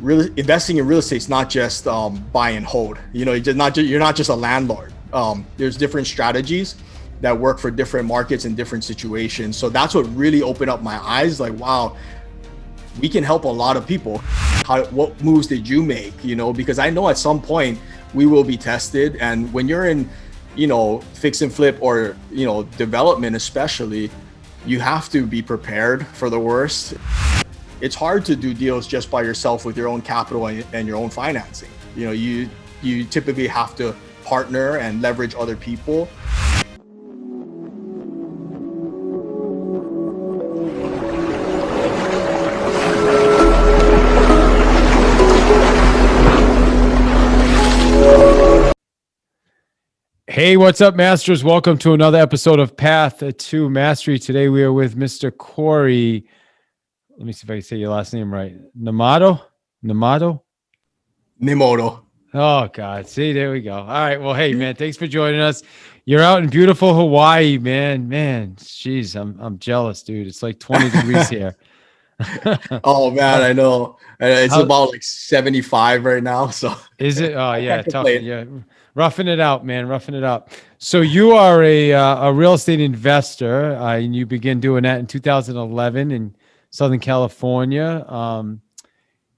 investing in real estate is not just buy and hold. You're not just a landlord. There's different strategies that work for different markets and different situations. So that's what really opened up my eyes. Like, wow, we can help a lot of people. What moves did you make? Because I know at some point we will be tested. And when you're in, fix and flip or, development, especially, you have to be prepared for the worst. It's hard to do deals just by yourself with your own capital and your own financing. You typically have to partner and leverage other people. Hey, what's up, Masters? Welcome to another episode of Path to Mastery. Today we are with Mr. Cory. Let me see if I can say your last name right. Nemoto? Oh, God. See, there we go. All right. Well, hey, man, thanks for joining us. You're out in beautiful Hawaii, man. Jeez, I'm jealous, dude. It's like 20 degrees here. Oh, man, I know. It's about like 75 right now. So is it? Oh, yeah. Tough. Yeah. Roughing it out, man. Roughing it up. So you are a real estate investor, and you began doing that in 2011 in Southern California.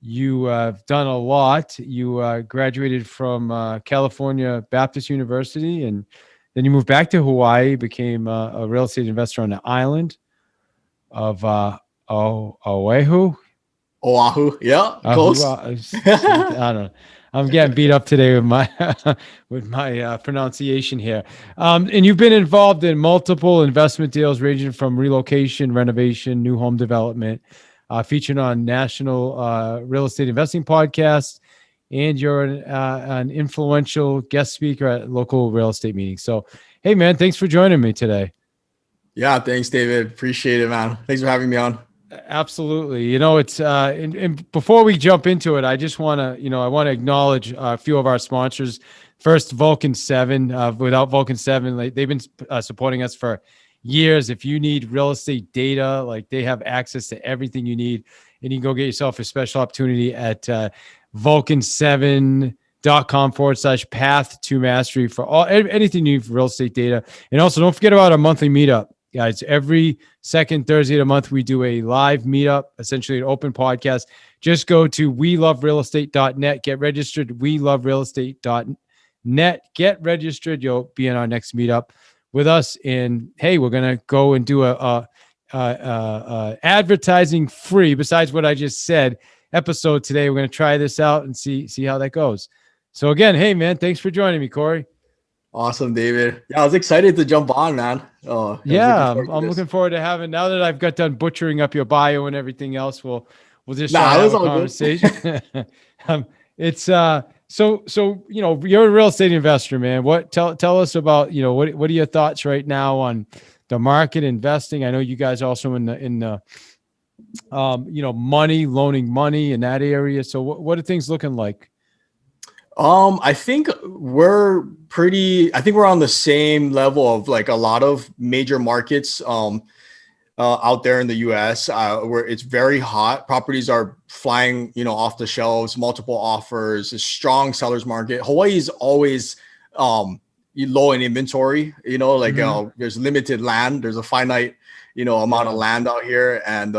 You have done a lot. You graduated from California Baptist University, and then you moved back to Hawaii, became a real estate investor on the island of Oahu. Yeah, close. I don't know. I'm getting beat up today with my pronunciation here. And you've been involved in multiple investment deals ranging from relocation, renovation, new home development, featured on national real estate investing podcasts, and you're an influential guest speaker at local real estate meetings. So, hey, man, thanks for joining me today. Yeah, thanks, David. Appreciate it, man. Thanks for having me on. Absolutely. It's and before we jump into it, I just want to, I want to acknowledge a few of our sponsors. First, Vulcan 7. Without Vulcan 7, they've been supporting us for years. If you need real estate data, they have access to everything you need, and you can go get yourself a special opportunity at vulcan7.com/path to mastery for anything you need for real estate data. And also, don't forget about our monthly meetup. Guys, every second Thursday of the month, we do a live meetup, essentially an open podcast. Just go to weloverealestate.net, get registered, weloverealestate.net, get registered. You'll be in our next meetup with us. And hey, we're going to go and do a advertising free, besides what I just said, episode today. We're going to try this out and see how that goes. So again, hey, man, thanks for joining me, Cory. Awesome, David. Yeah, I was excited to jump on, man. I'm looking forward to having, now that I've got done butchering up your bio and everything else, we'll just have a conversation. It's so you're a real estate investor, man. Tell us about, what are your thoughts right now on the market investing? I know you guys also in the loaning money in that area. So what are things looking like? I think we're on the same level of like a lot of major markets out there in the US where it's very hot. Properties are flying, off the shelves, multiple offers, a strong seller's market. Hawaii is always low in inventory, there's limited land. There's a finite, amount of land out here. And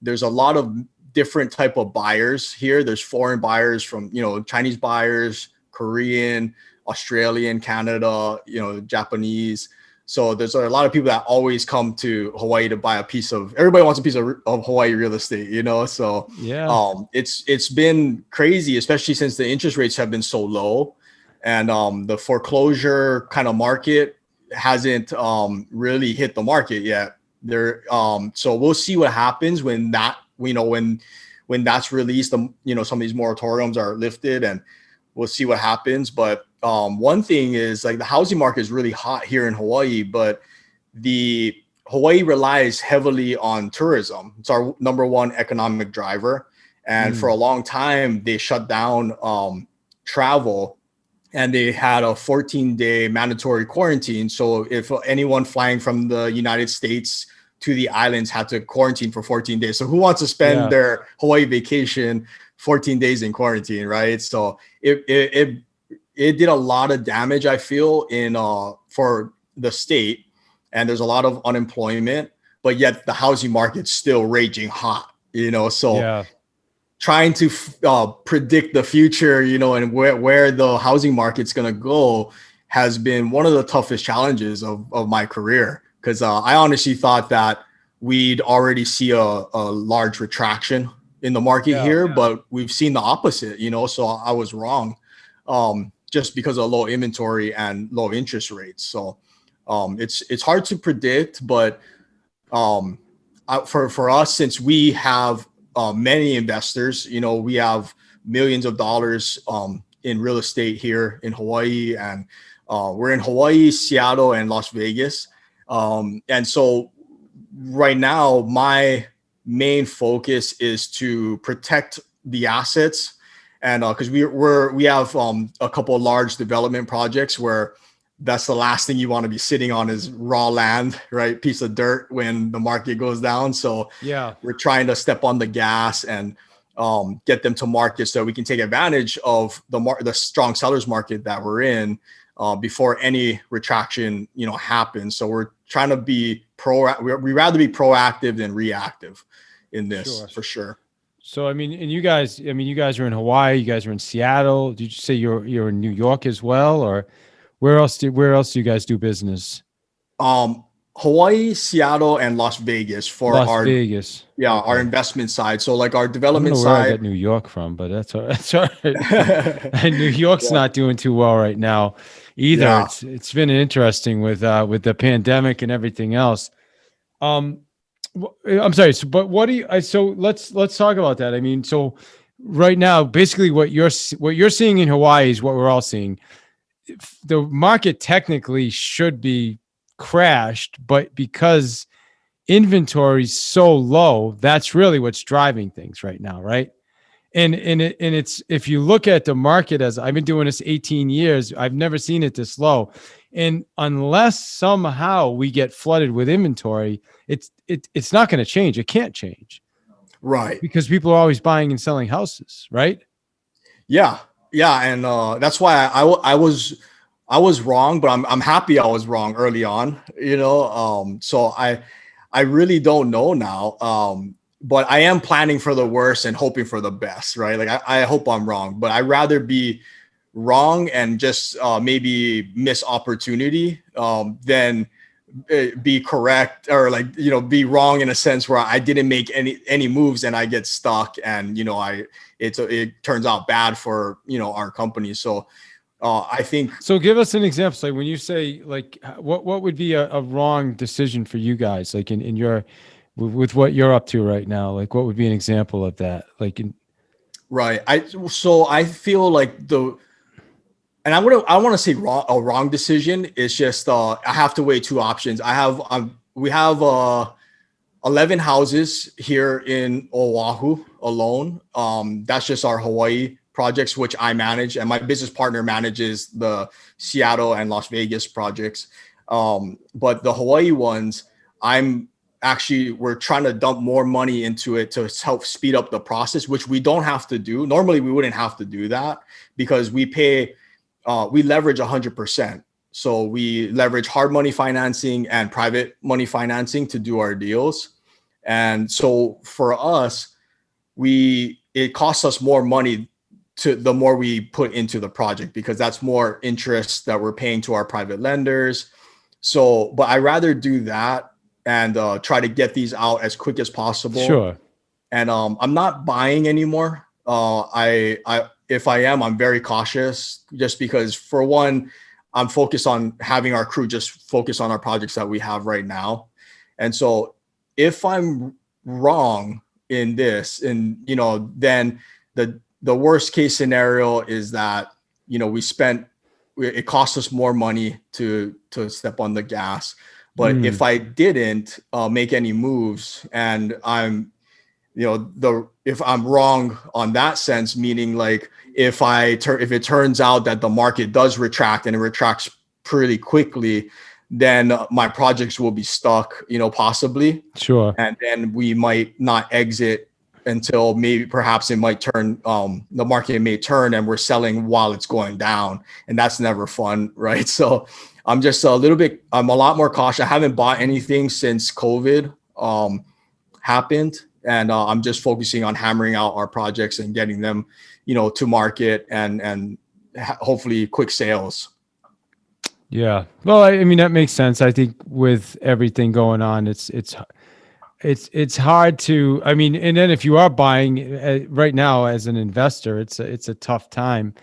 there's a lot of different type of buyers here. There's foreign buyers from, Chinese buyers, Korean, Australian, Canada, Japanese. So there's a lot of people that always come to Hawaii to buy everybody wants a piece of Hawaii real estate, So yeah, it's been crazy, especially since the interest rates have been so low, and the foreclosure kind of market hasn't really hit the market yet. So we'll see what happens when that, when that's released, some of these moratoriums are lifted, and we'll see what happens. But one thing is, the housing market is really hot here in Hawaii, but Hawaii relies heavily on tourism. It's our number one economic driver. And for a long time, they shut down travel, and they had a 14-day mandatory quarantine. So if anyone flying from the United States to the islands had to quarantine for 14 days. So who wants to spend their Hawaii vacation 14 days in quarantine, right? So it did a lot of damage, I feel, in for the state, and there's a lot of unemployment, but yet the housing market's still raging hot, so Yeah. trying to predict the future, and where the housing market's going to go has been one of the toughest challenges of my career. Because I honestly thought that we'd already see a large retraction in the market here, but we've seen the opposite, so I was wrong, just because of low inventory and low interest rates. So it's hard to predict, but for us, since we have many investors, we have millions of dollars in real estate here in Hawaii, and we're in Hawaii, Seattle, and Las Vegas. And so right now, my main focus is to protect the assets, and because we have a couple of large development projects where that's the last thing you want to be sitting on is raw land, right? Piece of dirt when the market goes down. So yeah, we're trying to step on the gas and get them to market so we can take advantage of the strong sellers market that we're in before any retraction, happens. So we're trying to be we rather be proactive than reactive in this, for sure. So and you guys are in Hawaii, you guys are in Seattle. Did you say you're in New York as well, or where else do you guys do business? Hawaii, Seattle, and Las Vegas for our Vegas. Our investment side. So like our development side. I got New York from, but that's all right. And New York's not doing too well right now either. Yeah. It's been interesting with the pandemic and everything else. I'm sorry. But what do you? So let's talk about that. So right now, basically, what you're seeing in Hawaii is what we're all seeing. The market technically should be crashed, but because inventory is so low, that's really what's driving things right now, right? And it's, if you look at the market, as I've been doing this 18 years, I've never seen it this low. And unless somehow we get flooded with inventory, it's not going to change. It can't change, right? Because people are always buying and selling houses, right? Yeah, and that's why I was wrong, but I'm happy I was wrong early on. So I really don't know now. But I am planning for the worst and hoping for the best, right? Like I hope I'm wrong, but I'd rather be wrong and just maybe miss opportunity than be correct, or be wrong in a sense where I didn't make any moves and I get stuck, and it turns out bad for our company. So I think. So give us an example. Like when you say, like, what would be a wrong decision for you guys? Like in your, with what you're up to right now, like what would be an example of that? Right. I feel like and I want to say a wrong decision is just I have to weigh two options. We have 11 houses here in Oahu alone. That's just our Hawaii projects, which I manage, and my business partner manages the Seattle and Las Vegas projects. But the Hawaii ones, we're trying to dump more money into it to help speed up the process, which we don't have to do. Normally we wouldn't have to do that because we leverage 100%. So we leverage hard money financing and private money financing to do our deals. And so for us, it costs us more money the more we put into the project, because that's more interest that we're paying to our private lenders. So, but I'd rather do that and try to get these out as quick as possible. Sure. And I'm not buying anymore. If I am, I'm very cautious, just because, for one, I'm focused on having our crew just focus on our projects that we have right now. And so if I'm wrong in this, and then the worst case scenario is that it costs us more money to step on the gas. But if I didn't make any moves, and I'm if I'm wrong on that sense, meaning like if it turns out that the market does retract and it retracts pretty quickly, then my projects will be stuck, possibly. Sure. And then we might not exit until maybe perhaps it might turn, the market may turn and we're selling while it's going down, and that's never fun, right? So I'm just I'm a lot more cautious. I haven't bought anything since COVID happened, and I'm just focusing on hammering out our projects and getting them, to market and hopefully quick sales. Yeah. Well, I mean, that makes sense. I think with everything going on, it's hard to, I mean, and then if you are buying right now as an investor, it's a tough time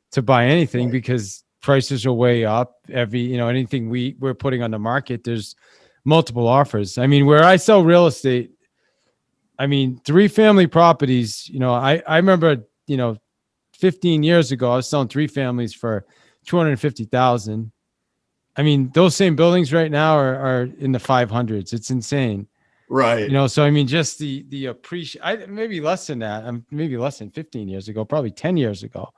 to buy anything because prices are way up. Anything we're putting on the market, there's multiple offers. I mean, where I sell real estate, I mean, 3-family properties, I remember, 15 years ago, I was selling 3 families for 250,000. I mean, those same buildings right now are in the 500s. It's insane. Right. So I mean, just the appreciation, maybe less than that. Maybe less than 15 years ago, probably 10 years ago.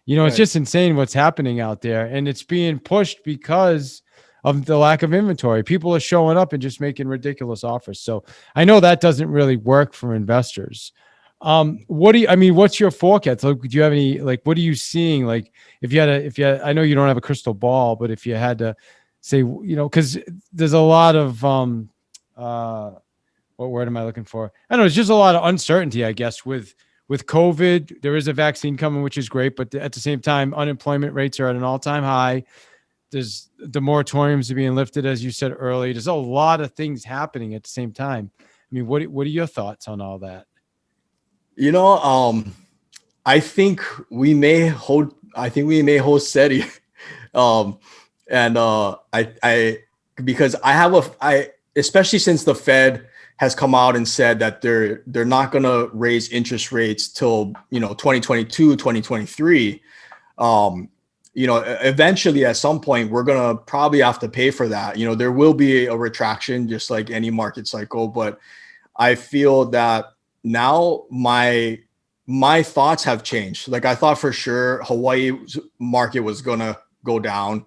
It's just insane what's happening out there, and it's being pushed because of the lack of inventory. People are showing up and just making ridiculous offers. So I know that doesn't really work for investors. What's your forecast? Like, do you have any, like, what are you seeing? Like, if you had, I know you don't have a crystal ball, but if you had to say, cause there's a lot of, what word am I looking for? I don't know. It's just a lot of uncertainty, I guess, with COVID. There is a vaccine coming, which is great, but at the same time, unemployment rates are at an all-time high. There's the moratoriums are being lifted, as you said earlier. There's a lot of things happening at the same time. I mean, what are your thoughts on all that? I think we may hold steady. Because especially since the Fed has come out and said that they're not going to raise interest rates till 2022, 2023. Eventually at some point we're going to probably have to pay for that. There will be a retraction just like any market cycle, but I feel that now my thoughts have changed. Like, I thought for sure Hawaii's market was going to go down.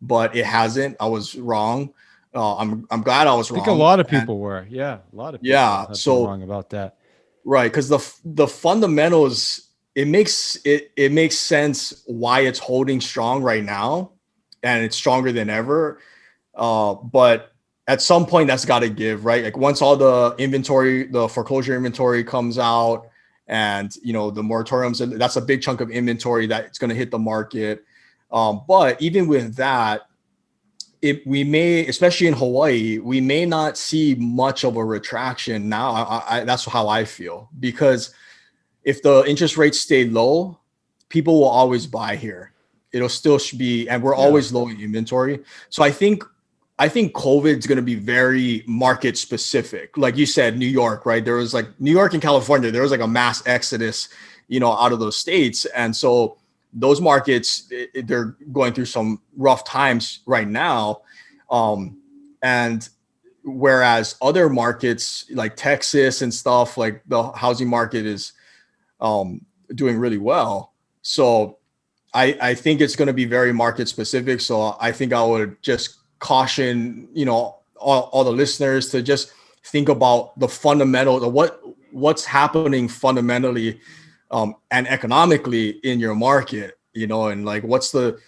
But it hasn't. I was wrong. I'm glad I was wrong. I think a lot of people were. Yeah, a lot of people have been wrong about that. Right, because the fundamentals, it makes sense why it's holding strong right now, and it's stronger than ever. But at some point, that's got to give, right? Like, once all the inventory, the foreclosure inventory comes out, and the moratoriums, that's a big chunk of inventory that's going to hit the market. But even with that, we may, especially in Hawaii, we may not see much of a retraction now. That's how I feel, because if the interest rates stay low, people will always buy here. It'll still be, and we're always low in inventory. So I think COVID is going to be very market specific. Like you said, New York, right? There was like New York and California, there was like a mass exodus, out of those states. And so those markets, they're going through some rough times right now. And whereas other markets like Texas and stuff, like the housing market is doing really well. So I think it's going to be very market specific. So I think I would just caution, all the listeners to just think about the fundamentals of what's happening fundamentally and economically in your market, and like what's the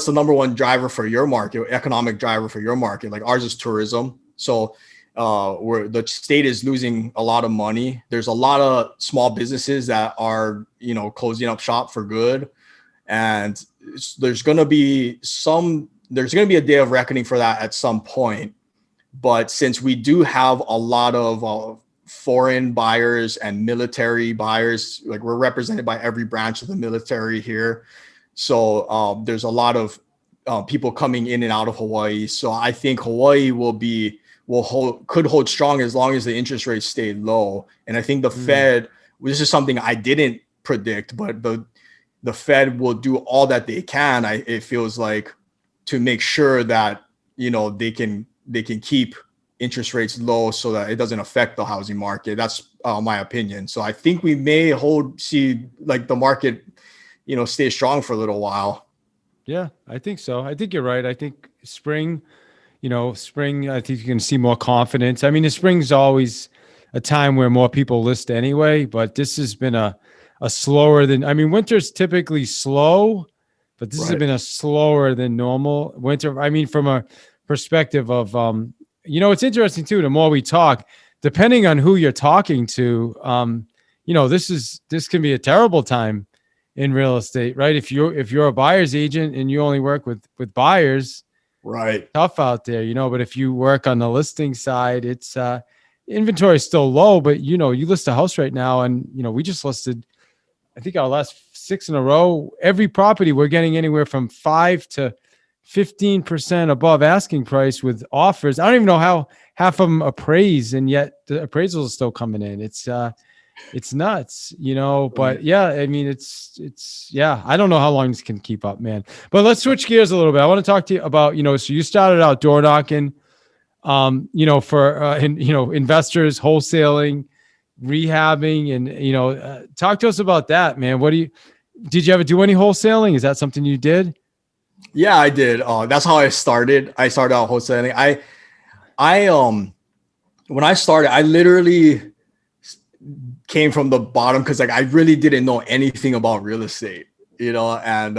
number one driver for your market, economic driver for your market. Like ours is tourism. So where the state is losing a lot of money. There's a lot of small businesses that are, closing up shop for good. And there's going to be a day of reckoning for that at some point. But since we do have a lot of foreign buyers and military buyers, like we're represented by every branch of the military here. So there's a lot of people coming in and out of Hawaii. So I think Hawaii could hold strong as long as the interest rates stay low. And I think the Fed, this is something I didn't predict, but the Fed will do all that they can. It feels like, to make sure that, they can keep interest rates low so that it doesn't affect the housing market. That's my opinion. So I think we may see like the market, stay strong for a little while. Yeah, I think so. I think you're right. I think spring, I think you can see more confidence. I mean, the spring's always a time where more people list anyway, but this has been a slower than, I mean, winter's typically slow, but this has Right. been a slower than normal winter. I mean, from a perspective of, it's interesting too, the more we talk, depending on who you're talking to, this can be a terrible time in real estate, right? If you're a buyer's agent and you only work with buyers, Right. tough out there, but if you work on the listing side, it's inventory is still low, but you list a house right now, and we just listed, I think, our last 6 in a row. Every property we're getting anywhere from 5 to 15% above asking price with offers. I don't even know how half of them appraise, and yet the appraisals are still coming in. It's nuts, but yeah, I mean, yeah, I don't know how long this can keep up, man. But let's switch gears a little bit. I want to talk to you about, so you started out door knocking, for, investors, wholesaling, rehabbing, and, talk to us about that, man. Did you ever do any wholesaling? Is that something you did? Yeah, I did. That's how I started. I started out wholesaling. When I started, I literally came from the bottom because I really didn't know anything about real estate, and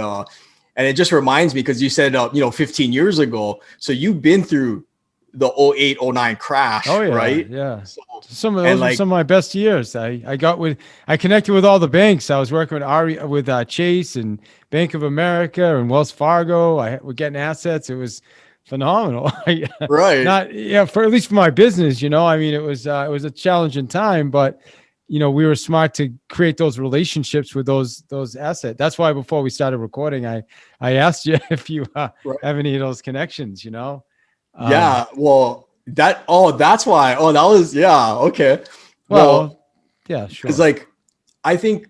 it just reminds me, because you said 15 years ago, so you've been through the 08, 09 crash. Oh yeah, right? Yeah. So, Some of those were some of my best years. I connected with all the banks. I was working with Chase and Bank of America and Wells Fargo. We're getting assets. It was phenomenal. Right. For at least for my business, I mean, it was a challenging time, but we were smart to create those relationships with those assets. That's why before we started recording, I asked you if you have any of those connections, Yeah. Well, that's why. Oh, that was, yeah. Okay. Well, yeah, sure. Because I think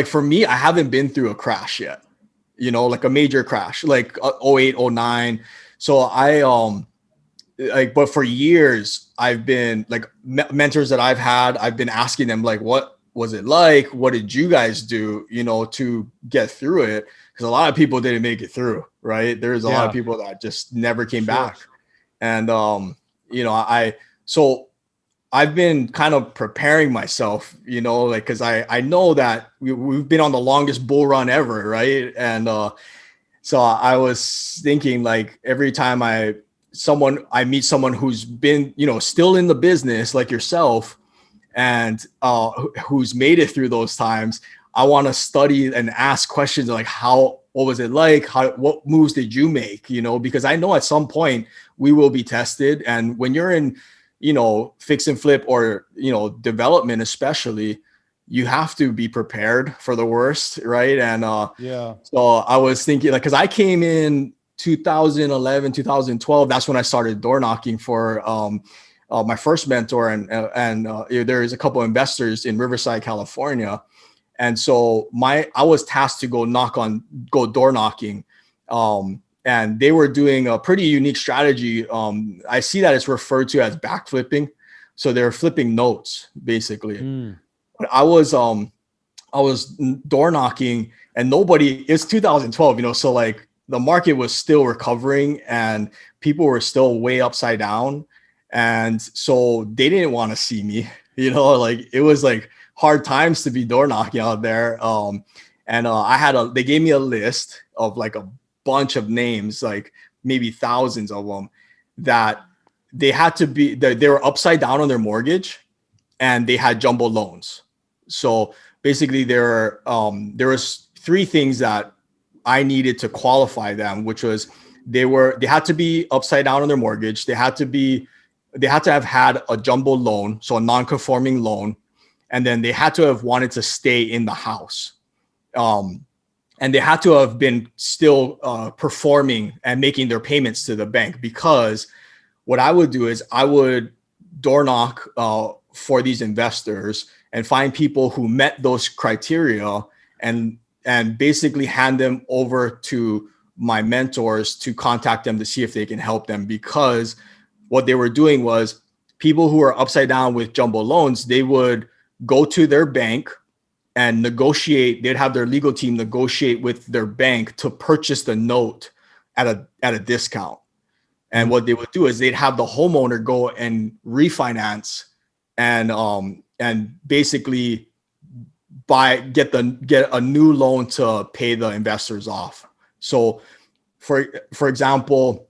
for me, I haven't been through a crash yet, like a major crash, like 08, 09. So but for years I've been mentors that I've had, I've been asking them, what was it like? What did you guys do, to get through it? Because a lot of people didn't make it through, right? There's a lot of people that just never came back. And, so I've been kind of preparing myself, because I know that we've been on the longest bull run ever. Right. And, so I was thinking, every time I meet someone who's been, still in the business like yourself, and who's made it through those times, I want to study and ask questions like what was it like? What moves did you make? Because I know at some point we will be tested. And when you're in, fix and flip or, development, especially, you have to be prepared for the worst. Right. And so I was thinking, because I came in 2011, 2012, that's when I started door knocking for my first mentor. And there is a couple of investors in Riverside, California. And so I was tasked to go door knocking. And they were doing a pretty unique strategy. I see that it's referred to as backflipping. So they're flipping notes, basically. But I was door knocking, and it's 2012, so the market was still recovering and people were still way upside down. And so they didn't want to see me, it was hard times to be door knocking out there. And they gave me a list of a bunch of names, maybe thousands of them, that they were upside down on their mortgage and they had jumbo loans. So basically there was 3 things that I needed to qualify them, which was they had to be upside down on their mortgage. They had to have had a jumbo loan, so a non-conforming loan. And then they had to have wanted to stay in the house. And they had to have been still performing and making their payments to the bank, because what I would do is I would door knock for these investors and find people who met those criteria and basically hand them over to my mentors to contact them to see if they can help them. Because what they were doing was, people who are upside down with jumbo loans, they would go to their bank and negotiate. They'd have their legal team negotiate with their bank to purchase the note at a discount. And what they would do is they'd have the homeowner go and refinance and basically get a new loan to pay the investors off. So for example,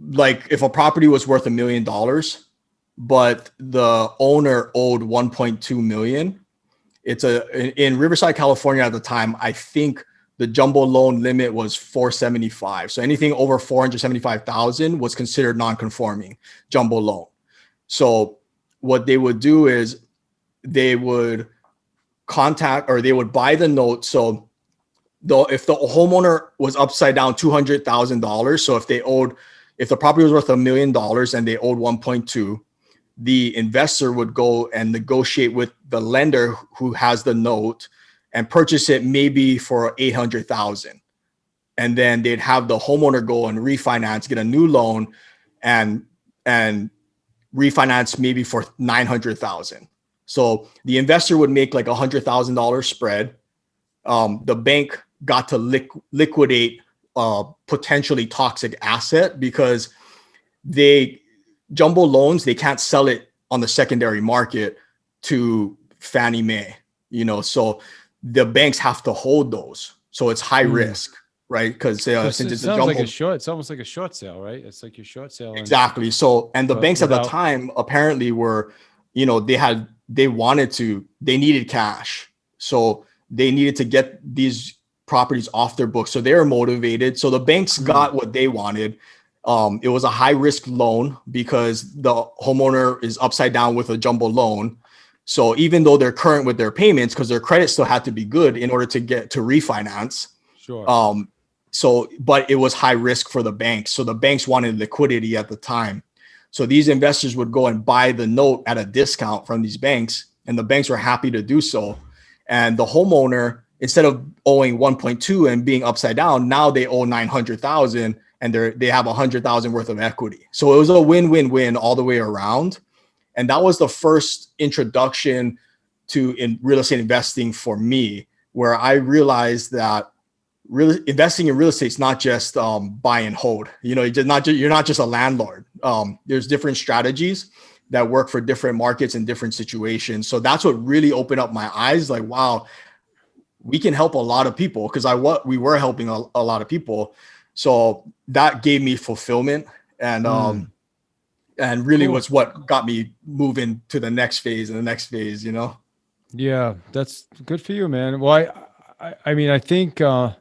like if a property was worth $1 million, but the owner owed 1.2 million, in Riverside, California at the time, I think the jumbo loan limit was 475. So anything over 475,000 was considered non-conforming jumbo loan. So what they would do is they would they would buy the note. So if the homeowner was upside down $200,000, so if the property was worth $1 million and they owed 1.2, the investor would go and negotiate with the lender who has the note and purchase it maybe for 800,000. And then they'd have the homeowner go and refinance, get a new loan and refinance maybe for 900,000. So the investor would make like $100,000 spread. The bank got to liquidate potentially toxic asset because jumbo loans, they can't sell it on the secondary market to Fannie Mae, so the banks have to hold those. So it's high risk, right? Because since it's a jumbo, it's almost like a short sale, right? It's like your short sale. Exactly. So, and the banks at the time apparently were, they needed cash. So they needed to get these properties off their books. So they were motivated. So the banks got what they wanted. It was a high risk loan because the homeowner is upside down with a jumbo loan. So even though they're current with their payments, because their credit still had to be good in order to get to refinance. Sure. But it was high risk for the banks. So the banks wanted liquidity at the time. So these investors would go and buy the note at a discount from these banks, and the banks were happy to do so. And the homeowner, instead of owing 1.2 and being upside down, now they owe 900,000 and they have 100,000 worth of equity. So it was a win-win-win all the way around. And that was the first introduction to real estate investing for me, where I realized that investing in real estate is not just buy and hold. You're not just a landlord. There's different strategies that work for different markets and different situations. So that's what really opened up my eyes. Like, wow, we can help a lot of people, because we were helping a lot of people. So that gave me fulfillment and really was what got me moving to the next phase and the next phase. Yeah, that's good for you, man. Well, I mean, I think wholesaling,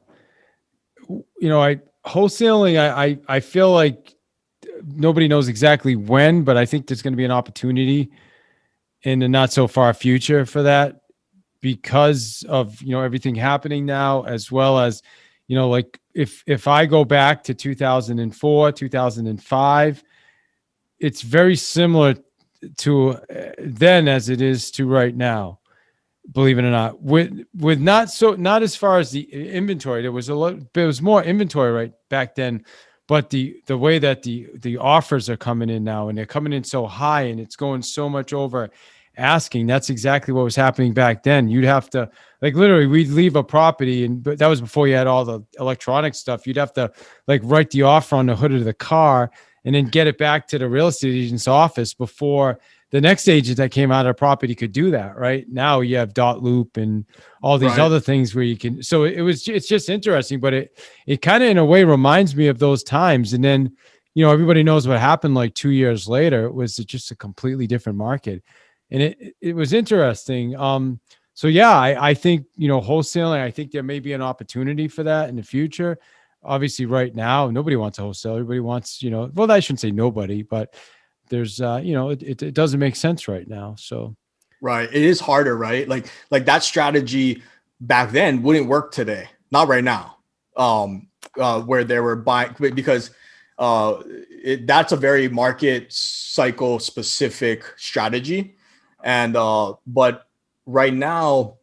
I feel like nobody knows exactly when, but I think there's going to be an opportunity in the not so far future for that, because of, everything happening now, as well as, like if I go back to 2004, 2005, it's very similar to then as it is to right now. Believe it or not, with not as far as the inventory, there was more inventory right back then, but the way that the offers are coming in now, and they're coming in so high and it's going so much over asking. That's exactly what was happening back then. You'd have to, like, literally, we'd leave a property, but that was before you had all the electronic stuff. You'd have to like write the offer on the hood of the car and then get it back to the real estate agent's office before the next agent that came out of the property could do that. Right now you have dot loop and all these other things where you can, so it's just interesting, but it kind of in a way reminds me of those times. And then, everybody knows what happened like 2 years later. It was just a completely different market. And it was interesting. So yeah, I think, wholesaling, I think there may be an opportunity for that in the future. Obviously right now, nobody wants a wholesale. Everybody wants, well, I shouldn't say nobody, but there's, it doesn't make sense right now. So, right. It is harder, right? Like that strategy back then wouldn't work today. Not right now. Where they were buying, because that's a very market cycle specific strategy. And, but right now,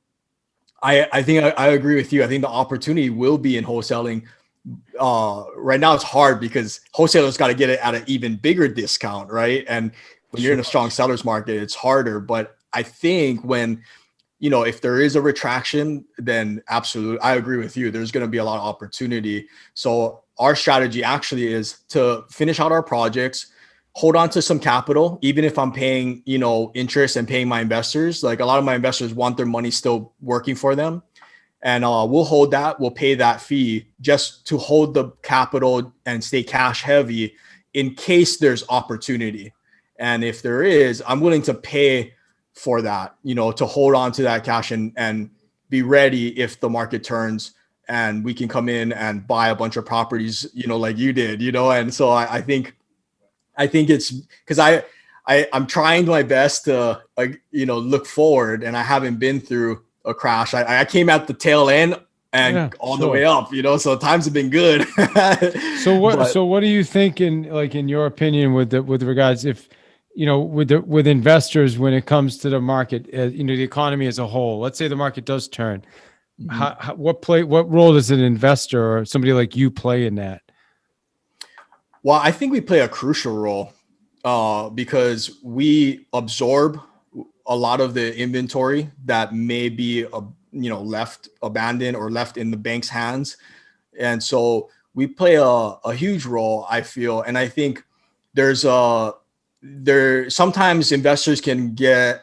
I think I agree with you. I think the opportunity will be in wholesaling. Right now it's hard because wholesalers got to get it at an even bigger discount, right? And when you're in a strong seller's market, it's harder. But I think when, if there is a retraction, then absolutely, I agree with you. There's going to be a lot of opportunity. So our strategy actually is to finish out our projects, hold on to some capital, even if I'm paying, interest and paying my investors. Like a lot of my investors want their money still working for them. And we'll hold that, we'll pay that fee just to hold the capital and stay cash heavy in case there's opportunity. And if there is, I'm willing to pay for that, to hold on to that cash and be ready if the market turns and we can come in and buy a bunch of properties, like you did, and so I think it's because I'm trying my best to look forward, and I haven't been through a crash. I came at the tail end and the way up, so times have been good. So what do you think in your opinion with regards if with investors when it comes to the market, the economy as a whole? Let's say the market does turn. What role does an investor or somebody like you play in that? Well, I think we play a crucial role because we absorb a lot of the inventory that may be left abandoned or left in the bank's hands, and so we play a huge role, I feel. And I think sometimes investors can get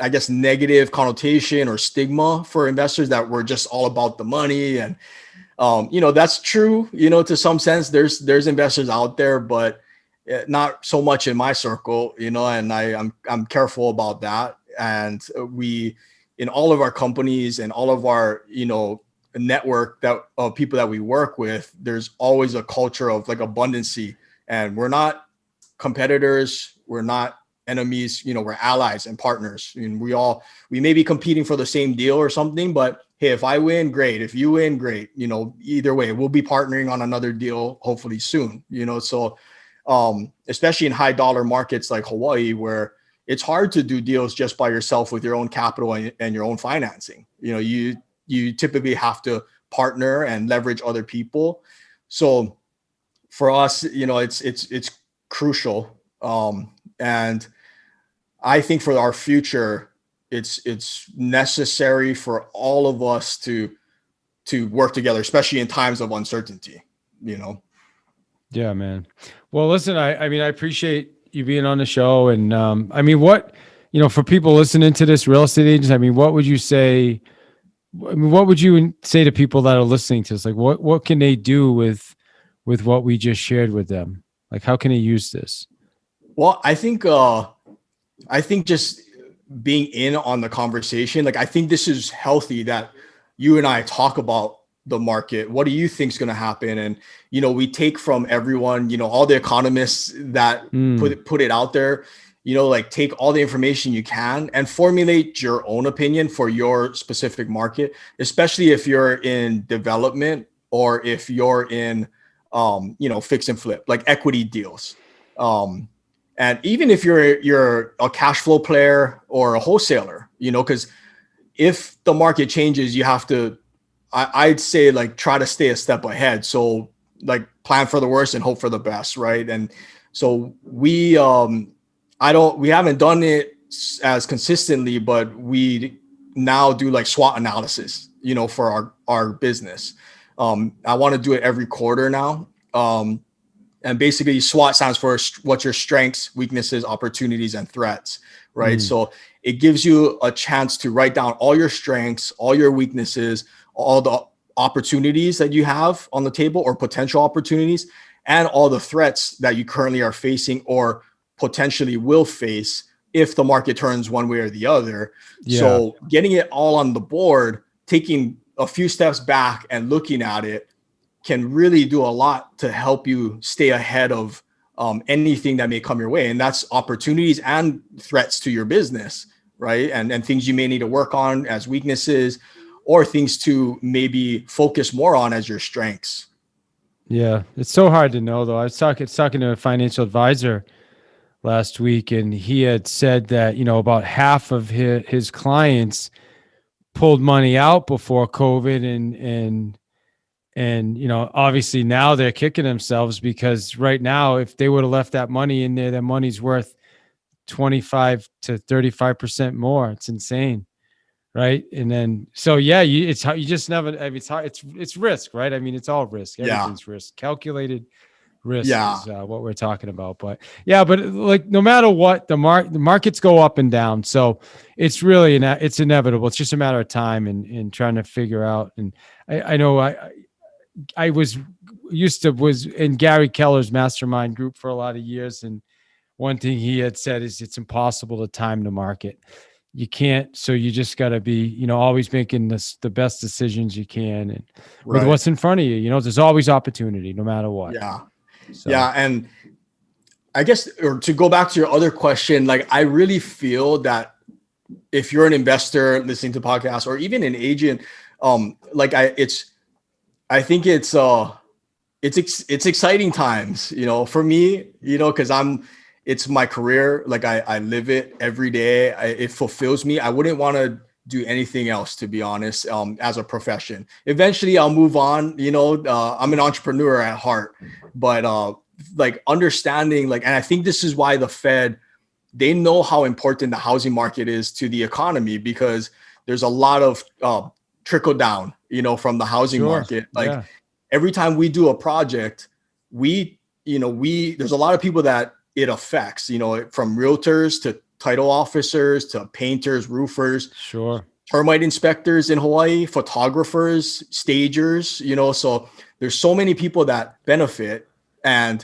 I guess negative connotation or stigma for investors that we're just all about the money. And that's true, to some sense. There's investors out there, but not so much in my circle, and I'm careful about that. And we, in all of our companies and all of our, network of people that we work with, there's always a culture of like abundancy, and we're not competitors. We're not enemies, we're allies and partners. And we may be competing for the same deal or something, but hey, if I win, great. If you win, great. Either way, we'll be partnering on another deal hopefully soon. So especially in high dollar markets like Hawaii, where it's hard to do deals just by yourself with your own capital and your own financing. You typically have to partner and leverage other people. So for us, it's crucial. And I think for our future, it's necessary for all of us to work together, especially in times of uncertainty, Yeah, man. Well, listen, I mean, I appreciate you being on the show. And I mean, what, for people listening to this, real estate agents, I mean, what would you say? I mean, what would you say to people that are listening to this? Like, what can they do with what we just shared with them? Like, how can they use this? Well, I think just being in on the conversation, like, I think this is healthy that you and I talk about the market. What do you think is going to happen? And, we take from everyone, all the economists that put it out there, like take all the information you can and formulate your own opinion for your specific market, especially if you're in development or if you're in, fix and flip, like equity deals. And even if you're a cash flow player or a wholesaler, because if the market changes, you have to, I'd say, like, try to stay a step ahead. So like plan for the worst and hope for the best. Right. And so we haven't done it as consistently, but we now do like SWOT analysis, for our business. I want to do it every quarter now. And basically SWOT stands for what's your strengths, weaknesses, opportunities, and threats, right? So it gives you a chance to write down all your strengths, all your weaknesses, all the opportunities that you have on the table or potential opportunities, and all the threats that you currently are facing or potentially will face if the market turns one way or the other. Yeah. So getting it all on the board, taking a few steps back and looking at it can really do a lot to help you stay ahead of anything that may come your way. And that's opportunities and threats to your business, right? And things you may need to work on as weaknesses, or things to maybe focus more on as your strengths. Yeah, it's so hard to know, though. I was talking to a financial advisor last week, and he had said that, about half of his clients pulled money out before COVID, and obviously now they're kicking themselves because right now, if they would have left that money in there, that money's worth 25 to 35% more. It's insane. Right. And then, so yeah, it's risk, right? I mean, it's all risk. Everything's risk, calculated risk Yeah. is what we're talking about. But yeah, but like no matter what, the markets go up and down. So it's really it's inevitable. It's just a matter of time and trying to figure out. And I know I was in Gary Keller's mastermind group for a lot of years, and one thing he had said is it's impossible to time the market. You can't, so you just got to be, always making the best decisions you can, and with Right. what's in front of you. There's always opportunity, no matter what. Yeah. So Yeah. And I guess, or to go back to your other question, like I really feel that if you're an investor listening to podcasts or even an agent, like I think it's exciting times, for me, because it's my career. Like I live it every day. It fulfills me. I wouldn't want to do anything else, to be honest, as a profession. Eventually I'll move on, I'm an entrepreneur at heart, but like understanding, like, and I think this is why the Fed, they know how important the housing market is to the economy, because there's a lot of trickle down, from the housing sure, market. Like yeah, every time we do a project, there's a lot of people that it affects, from realtors to title officers to painters, roofers, sure, termite inspectors in Hawaii, photographers, stagers, so there's so many people that benefit. And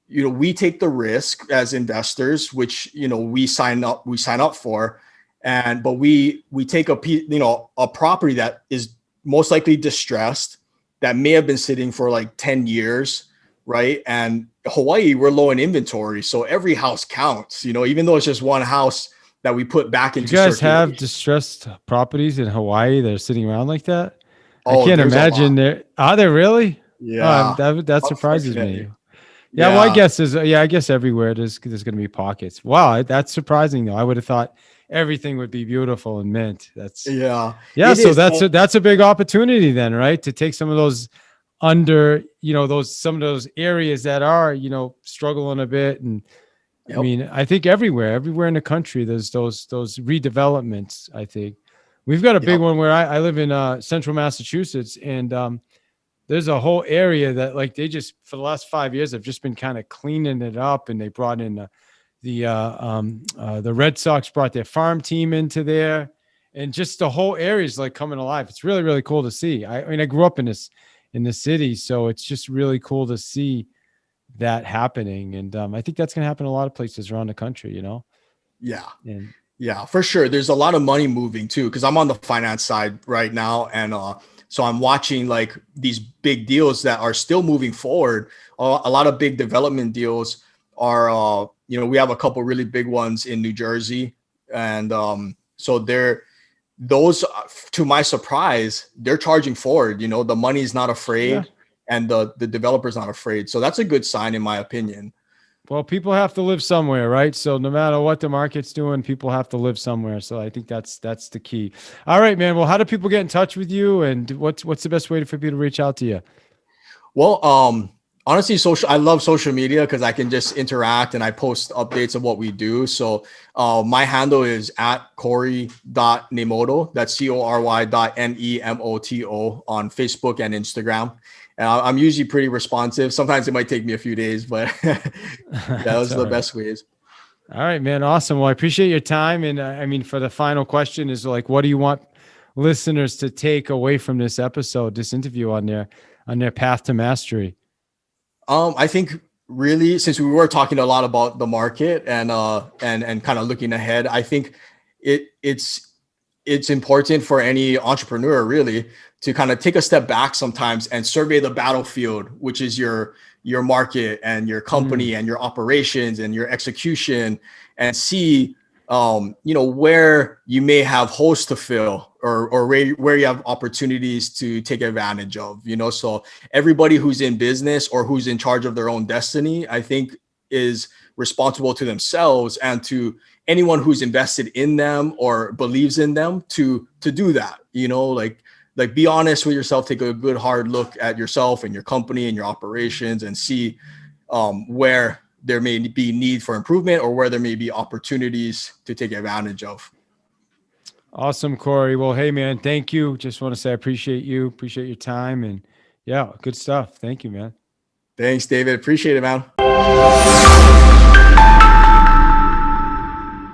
we take the risk as investors, which we sign up for, but we take a property that is most likely distressed, that may have been sitting for like 10 years, right? And Hawaii, we're low in inventory, so every house counts, even though it's just one house that we put back do you into guys have circulation. distressed properties in Hawaii that are sitting around like that? I Oh, can't there's a imagine lot. there are there really. Yeah, That surprises me. unfortunately. Yeah, well, Yeah, I guess everywhere there's going to be pockets. Wow, that's surprising though. I would have thought everything would be beautiful and mint. yeah, Yeah, it so is. that's a big opportunity then, right? To take some of those under, some of those areas that are, struggling a bit. And I Yep. mean, I think everywhere in the country, there's those redevelopments. I think we've got a big Yep. one where I live in central Massachusetts, and there's a whole area that like they just for the last 5 years have just been kind of cleaning it up, and they brought in the Red Sox brought their farm team into there, and just the whole area is like coming alive. It's really really cool to see. I mean, I grew up in the city, so it's just really cool to see that happening, and I think that's going to happen in a lot of places around the country. Yeah. And Yeah, for sure. There's a lot of money moving too, because I'm on the finance side right now, and so I'm watching like these big deals that are still moving forward. A lot of big development deals are, we have a couple really big ones in New Jersey, and so those, to my surprise, they're charging forward. The money's not yeah, afraid, and the developer's not afraid. So that's a good sign, in my opinion. well, people have to live somewhere, right? So no matter what the market's doing, people have to live somewhere. So I think that's the key. All right, man. Well, how do people get in touch with you, and what's the best way for people to reach out to you? Well, honestly, I love social media because I can just interact and I post updates of what we do. So my handle is at Cory.Nemoto. That's CORY.NEMOTO on Facebook and Instagram. And I'm usually pretty responsive. Sometimes it might take me a few days, but yeah, That's those are all the right. best ways. All right, man. Awesome. Well, I appreciate your time. And I mean, for the final question is like, what do you want listeners to take away from this episode, this interview on their path to mastery? I think really, since we were talking a lot about the market and kind of looking ahead, I think it's important for any entrepreneur really to kind of take a step back sometimes and survey the battlefield, which is your market and your Mm, company and your operations and your execution, and see where you may have holes to fill, or where you have opportunities to take advantage of. So everybody who's in business or who's in charge of their own destiny, I think, is responsible to themselves and to anyone who's invested in them or believes in them to do that. Like be honest with yourself, take a good hard look at yourself and your company and your operations, and see where there may be need for improvement or where there may be opportunities to take advantage of. awesome, Cory. Well, hey, man, thank you. Just want to say I appreciate you, appreciate your time. And yeah, good stuff. Thank you, man. Thanks, David. Appreciate it, man.